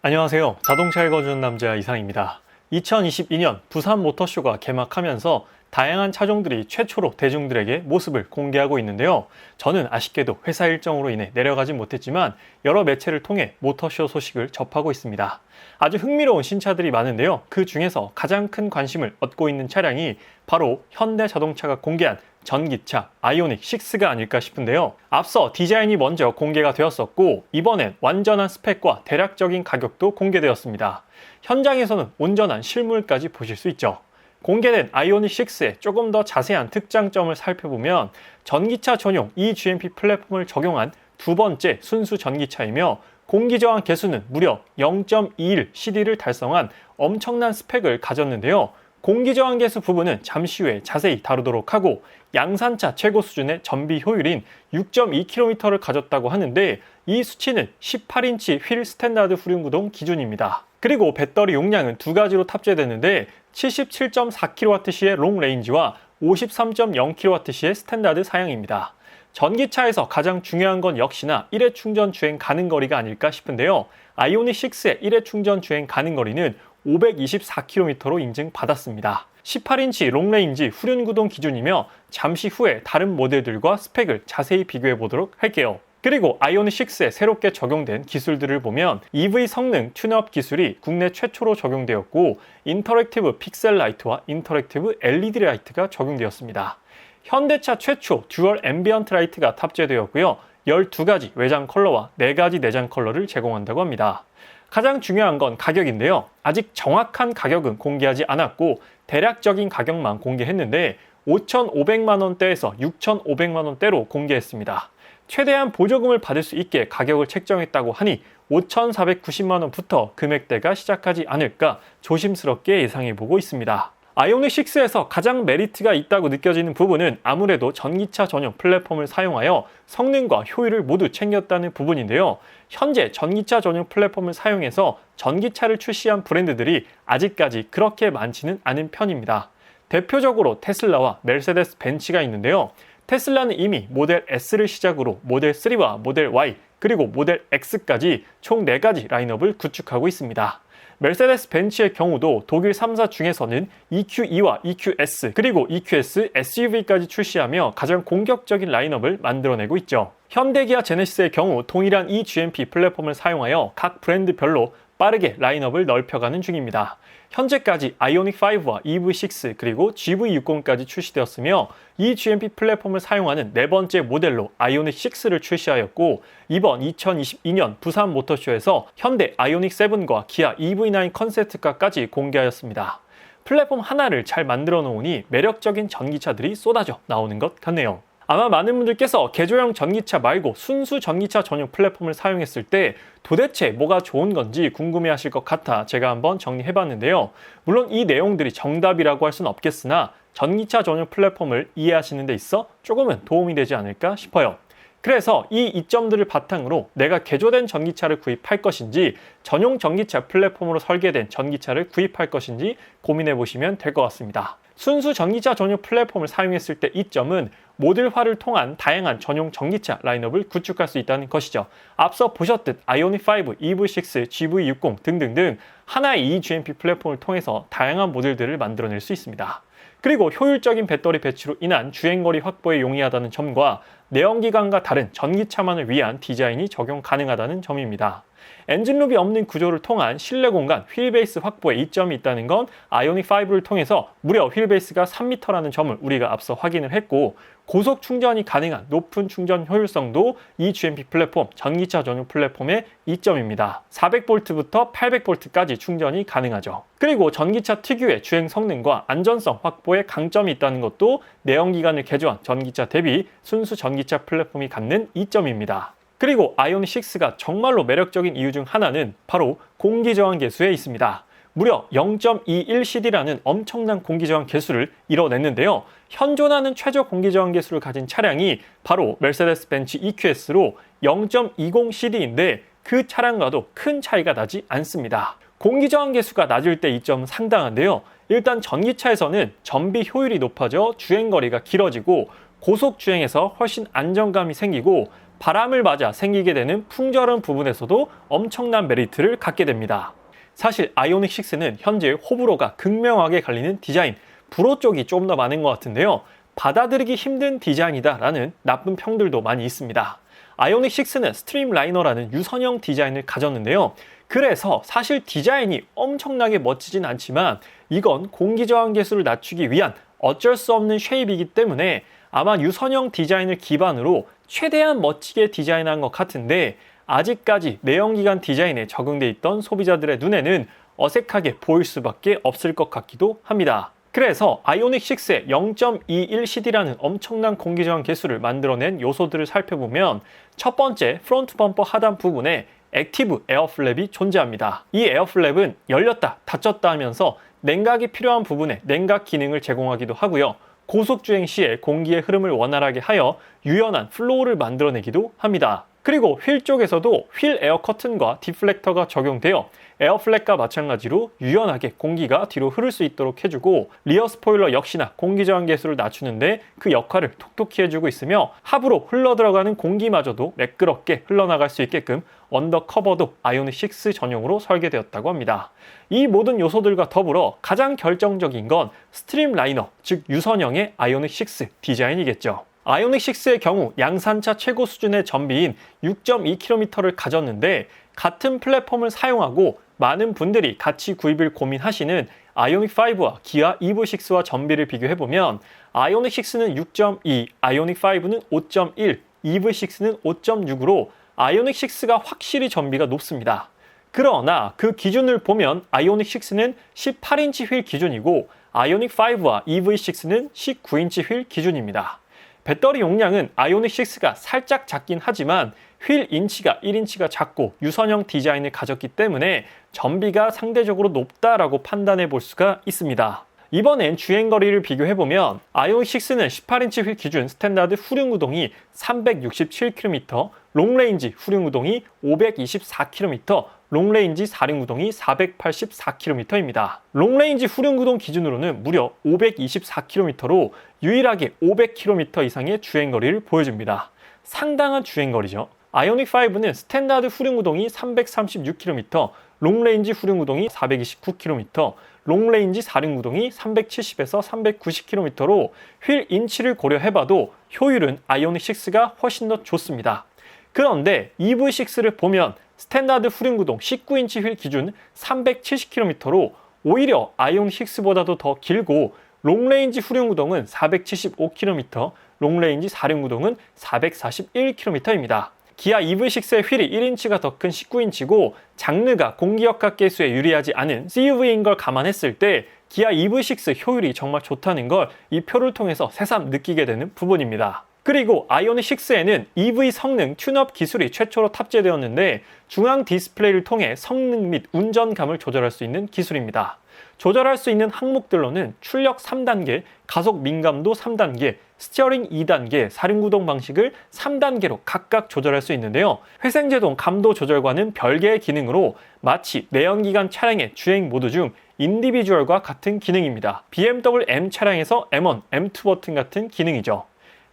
안녕하세요. 자동차 읽어주는 남자 이상입니다. 2022년 부산 모터쇼가 개막하면서 다양한 차종들이 최초로 대중들에게 모습을 공개하고 있는데요. 저는 아쉽게도 회사 일정으로 인해 내려가지 못했지만 여러 매체를 통해 모터쇼 소식을 접하고 있습니다. 아주 흥미로운 신차들이 많은데요. 그 중에서 가장 큰 관심을 얻고 있는 차량이 바로 현대자동차가 공개한 전기차 아이오닉 6가 아닐까 싶은데요. 앞서 디자인이 먼저 공개가 되었었고 이번엔 완전한 스펙과 대략적인 가격도 공개되었습니다. 현장에서는 온전한 실물까지 보실 수 있죠. 공개된 아이오닉 6의 조금 더 자세한 특장점을 살펴보면 전기차 전용 eGMP 플랫폼을 적용한 두 번째 순수 전기차이며 공기저항 계수는 무려 0.21 CD를 달성한 엄청난 스펙을 가졌는데요. 공기저항 계수 부분은 잠시 후에 자세히 다루도록 하고 양산차 최고 수준의 전비 효율인 6.2km를 가졌다고 하는데 이 수치는 18인치 휠 스탠다드 후륜구동 기준입니다. 그리고 배터리 용량은 두 가지로 탑재되는데 77.4kWh의 롱레인지와 53.0kWh의 스탠다드 사양입니다. 전기차에서 가장 중요한 건 역시나 1회 충전 주행 가능 거리가 아닐까 싶은데요. 아이오닉 6의 1회 충전 주행 가능 거리는 524km로 인증받았습니다. 18인치 롱레인지 후륜구동 기준이며 잠시 후에 다른 모델들과 스펙을 자세히 비교해 보도록 할게요. 그리고 아이오닉 6에 새롭게 적용된 기술들을 보면 EV 성능 튠업 기술이 국내 최초로 적용되었고 인터랙티브 픽셀 라이트와 인터랙티브 LED 라이트가 적용되었습니다. 현대차 최초 듀얼 앰비언트 라이트가 탑재되었고요. 12가지 외장 컬러와 4가지 내장 컬러를 제공한다고 합니다. 가장 중요한 건 가격인데요. 아직 정확한 가격은 공개하지 않았고 대략적인 가격만 공개했는데 5,500만 원대에서 6,500만 원대로 공개했습니다. 최대한 보조금을 받을 수 있게 가격을 책정했다고 하니 5,490만 원부터 금액대가 시작하지 않을까 조심스럽게 예상해보고 있습니다. 아이오닉 6에서 가장 메리트가 있다고 느껴지는 부분은 아무래도 전기차 전용 플랫폼을 사용하여 성능과 효율을 모두 챙겼다는 부분인데요. 현재 전기차 전용 플랫폼을 사용해서 전기차를 출시한 브랜드들이 아직까지 그렇게 많지는 않은 편입니다. 대표적으로 테슬라와 메르세데스 벤츠가 있는데요. 테슬라는 이미 모델 S를 시작으로 모델 3와 모델 Y 그리고 모델 X까지 총 4가지 라인업을 구축하고 있습니다. 메르세데스 벤츠의 경우도 독일 3사 중에서는 EQE와 EQS 그리고 EQS SUV까지 출시하며 가장 공격적인 라인업을 만들어내고 있죠. 현대기아 제네시스의 경우 동일한 eGMP 플랫폼을 사용하여 각 브랜드별로 빠르게 라인업을 넓혀가는 중입니다. 현재까지 아이오닉 5와 EV6 그리고 GV60까지 출시되었으며 이 GMP 플랫폼을 사용하는 네 번째 모델로 아이오닉 6를 출시하였고 이번 2022년 부산 모터쇼에서 현대 아이오닉 7과 기아 EV9 컨셉트카까지 공개하였습니다. 플랫폼 하나를 잘 만들어 놓으니 매력적인 전기차들이 쏟아져 나오는 것 같네요. 아마 많은 분들께서 개조형 전기차 말고 순수 전기차 전용 플랫폼을 사용했을 때 도대체 뭐가 좋은 건지 궁금해 하실 것 같아 제가 한번 정리해 봤는데요. 물론 이 내용들이 정답이라고 할 수는 없겠으나 전기차 전용 플랫폼을 이해하시는 데 있어 조금은 도움이 되지 않을까 싶어요. 그래서 이 이점들을 바탕으로 내가 개조된 전기차를 구입할 것인지 전용 전기차 플랫폼으로 설계된 전기차를 구입할 것인지 고민해 보시면 될 것 같습니다. 순수 전기차 전용 플랫폼을 사용했을 때 이점은 모듈화를 통한 다양한 전용 전기차 라인업을 구축할 수 있다는 것이죠. 앞서 보셨듯 아이오닉 5, EV6, GV60 등등등 하나의 eGMP 플랫폼을 통해서 다양한 모델들을 만들어낼 수 있습니다. 그리고 효율적인 배터리 배치로 인한 주행거리 확보에 용이하다는 점과 내연기관과 다른 전기차만을 위한 디자인이 적용 가능하다는 점입니다. 엔진룸이 없는 구조를 통한 실내 공간 휠베이스 확보에 이점이 있다는 건 아이오닉 5를 통해서 무려 휠베이스가 3m라는 점을 우리가 앞서 확인을 했고 고속 충전이 가능한 높은 충전 효율성도 이 GMP 플랫폼, 전기차 전용 플랫폼의 이점입니다. 400V부터 800V까지 충전이 가능하죠. 그리고 전기차 특유의 주행 성능과 안전성 확보에 강점이 있다는 것도 내연기관을 개조한 전기차 대비 순수 전기차 플랫폼이 갖는 이점입니다. 그리고 아이오닉 6가 정말로 매력적인 이유 중 하나는 바로 공기저항 계수에 있습니다. 무려 0.21CD라는 엄청난 공기저항 계수를 이뤄냈는데요. 현존하는 최저 공기저항 계수를 가진 차량이 바로 메르세데스 벤츠 EQS로 0.20CD인데 그 차량과도 큰 차이가 나지 않습니다. 공기저항 계수가 낮을 때 이점은 상당한데요. 일단 전기차에서는 전비 효율이 높아져 주행거리가 길어지고 고속 주행에서 훨씬 안정감이 생기고 바람을 맞아 생기게 되는 풍절음 부분에서도 엄청난 메리트를 갖게 됩니다. 사실 아이오닉 6는 현재 호불호가 극명하게 갈리는 디자인, 불호 쪽이 좀 더 많은 것 같은데요. 받아들이기 힘든 디자인이다라는 나쁜 평들도 많이 있습니다. 아이오닉 6는 스트림라이너라는 유선형 디자인을 가졌는데요. 그래서 사실 디자인이 엄청나게 멋지진 않지만 이건 공기저항 계수를 낮추기 위한 어쩔 수 없는 쉐입이기 때문에 아마 유선형 디자인을 기반으로 최대한 멋지게 디자인한 것 같은데 아직까지 내연기관 디자인에 적용돼 있던 소비자들의 눈에는 어색하게 보일 수밖에 없을 것 같기도 합니다. 그래서 아이오닉 6의 0.21cd라는 엄청난 공기저항 계수를 만들어낸 요소들을 살펴보면 첫 번째 프론트 범퍼 하단 부분에 액티브 에어 플랩이 존재합니다. 이 에어 플랩은 열렸다 닫혔다 하면서 냉각이 필요한 부분에 냉각 기능을 제공하기도 하고요. 고속주행 시에 공기의 흐름을 원활하게 하여 유연한 플로우를 만들어내기도 합니다. 그리고 휠 쪽에서도 휠 에어 커튼과 디플렉터가 적용되어 에어플랫과 마찬가지로 유연하게 공기가 뒤로 흐를 수 있도록 해주고 리어 스포일러 역시나 공기저항 계수를 낮추는데 그 역할을 톡톡히 해주고 있으며 하부로 흘러들어가는 공기마저도 매끄럽게 흘러나갈 수 있게끔 언더커버도 아이오닉 6 전용으로 설계되었다고 합니다. 이 모든 요소들과 더불어 가장 결정적인 건 스트림라이너, 즉 유선형의 아이오닉 6 디자인이겠죠. 아이오닉 6의 경우 양산차 최고 수준의 전비인 6.2km를 가졌는데 같은 플랫폼을 사용하고 많은 분들이 같이 구입을 고민하시는 아이오닉 5와 기아 EV6와 전비를 비교해보면 아이오닉 6는 6.2, 아이오닉 5는 5.1, EV6는 5.6으로 아이오닉 6가 확실히 전비가 높습니다. 그러나 그 기준을 보면 아이오닉 6는 18인치 휠 기준이고 아이오닉 5와 EV6는 19인치 휠 기준입니다. 배터리 용량은 아이오닉 6가 살짝 작긴 하지만 휠 인치가 1인치가 작고 유선형 디자인을 가졌기 때문에 전비가 상대적으로 높다라고 판단해 볼 수가 있습니다. 이번엔 주행거리를 비교해보면 아이오닉 6는 18인치 휠 기준 스탠다드 후륜구동이 367km, 롱레인지 후륜구동이 524km, 롱레인지 4륜구동이 484km입니다. 롱레인지 후륜구동 기준으로는 무려 524km로 유일하게 500km 이상의 주행거리를 보여줍니다. 상당한 주행거리죠. 아이오닉 5는 스탠다드 후륜구동이 336km, 롱레인지 후륜구동이 429km, 롱레인지 4륜구동이 370에서 390km로 휠 인치를 고려해봐도 효율은 아이오닉 6가 훨씬 더 좋습니다. 그런데 EV6를 보면 스탠다드 후륜구동 19인치 휠 기준 370km로 오히려 아이오닉 6보다도 더 길고 롱레인지 후륜구동은 475km, 롱레인지 4륜구동은 441km입니다. 기아 EV6의 휠이 1인치가 더 큰 19인치고 장르가 공기역학 계수에 유리하지 않은 CUV인 걸 감안했을 때 기아 EV6 효율이 정말 좋다는 걸 이 표를 통해서 새삼 느끼게 되는 부분입니다. 그리고 아이오닉 6에는 EV 성능 튠업 기술이 최초로 탑재되었는데 중앙 디스플레이를 통해 성능 및 운전감을 조절할 수 있는 기술입니다. 조절할 수 있는 항목들로는 출력 3단계, 가속 민감도 3단계, 스티어링 2단계, 사륜구동 방식을 3단계로 각각 조절할 수 있는데요. 회생제동 감도 조절과는 별개의 기능으로 마치 내연기관 차량의 주행 모드 중 인디비주얼과 같은 기능입니다. BMW M 차량에서 M1, M2 버튼 같은 기능이죠.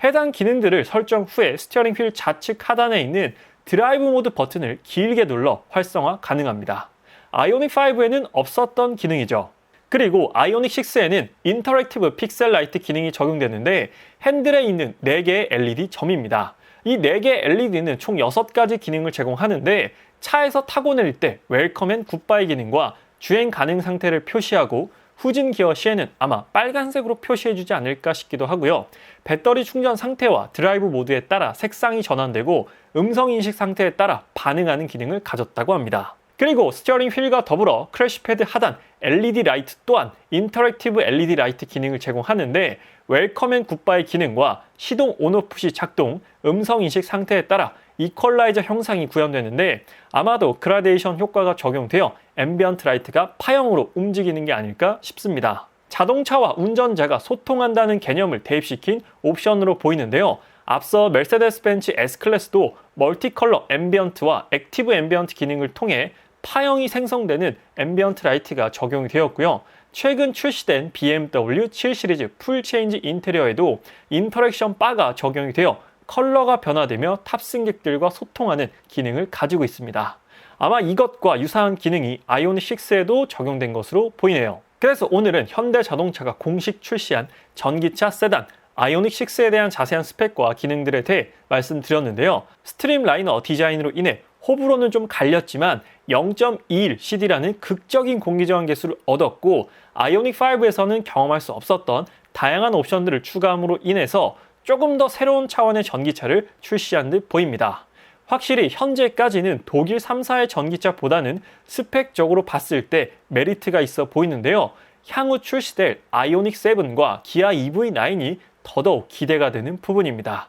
해당 기능들을 설정 후에 스티어링 휠 좌측 하단에 있는 드라이브 모드 버튼을 길게 눌러 활성화 가능합니다. 아이오닉 5에는 없었던 기능이죠. 그리고 아이오닉 6에는 인터랙티브 픽셀 라이트 기능이 적용되는데 핸들에 있는 4개의 LED 점입니다. 이 4개의 LED는 총 6가지 기능을 제공하는데 차에서 타고 내릴 때 웰컴 앤 굿바이 기능과 주행 가능 상태를 표시하고 후진 기어 시에는 아마 빨간색으로 표시해주지 않을까 싶기도 하고요. 배터리 충전 상태와 드라이브 모드에 따라 색상이 전환되고 음성인식 상태에 따라 반응하는 기능을 가졌다고 합니다. 그리고 스티어링 휠과 더불어 크래시 패드 하단 LED 라이트 또한 인터랙티브 LED 라이트 기능을 제공하는데 웰컴 앤 굿바이 기능과 시동 온오프 시 작동, 음성인식 상태에 따라 이퀄라이저 형상이 구현되는데 아마도 그라데이션 효과가 적용되어 앰비언트 라이트가 파형으로 움직이는 게 아닐까 싶습니다. 자동차와 운전자가 소통한다는 개념을 대입시킨 옵션으로 보이는데요. 앞서 메르세데스 벤츠 S클래스도 멀티컬러 앰비언트와 액티브 앰비언트 기능을 통해 파형이 생성되는 앰비언트 라이트가 적용이 되었고요. 최근 출시된 BMW 7 시리즈 풀 체인지 인테리어에도 인터랙션 바가 적용이 되어 컬러가 변화되며 탑승객들과 소통하는 기능을 가지고 있습니다. 아마 이것과 유사한 기능이 아이오닉 6에도 적용된 것으로 보이네요. 그래서 오늘은 현대자동차가 공식 출시한 전기차 세단 아이오닉 6에 대한 자세한 스펙과 기능들에 대해 말씀드렸는데요. 스트림라이너 디자인으로 인해 호불호는 좀 갈렸지만 0.21cd라는 극적인 공기저항 개수를 얻었고 아이오닉 5에서는 경험할 수 없었던 다양한 옵션들을 추가함으로 인해서 조금 더 새로운 차원의 전기차를 출시한 듯 보입니다. 확실히 현재까지는 독일 3사의 전기차보다는 스펙적으로 봤을 때 메리트가 있어 보이는데요. 향후 출시될 아이오닉 7과 기아 EV9이 더더욱 기대가 되는 부분입니다.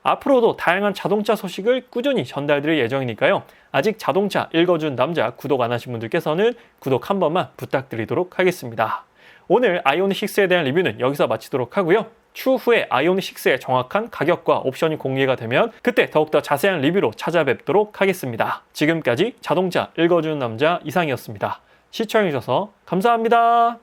앞으로도 다양한 자동차 소식을 꾸준히 전달드릴 예정이니까요. 아직 자동차 읽어준 남자 구독 안 하신 분들께서는 구독 한 번만 부탁드리도록 하겠습니다. 오늘 아이오닉 6에 대한 리뷰는 여기서 마치도록 하고요. 추후에 아이오닉 6의 정확한 가격과 옵션이 공개가 되면 그때 더욱더 자세한 리뷰로 찾아뵙도록 하겠습니다. 지금까지 자동차 읽어주는 남자 이상이었습니다. 시청해주셔서 감사합니다.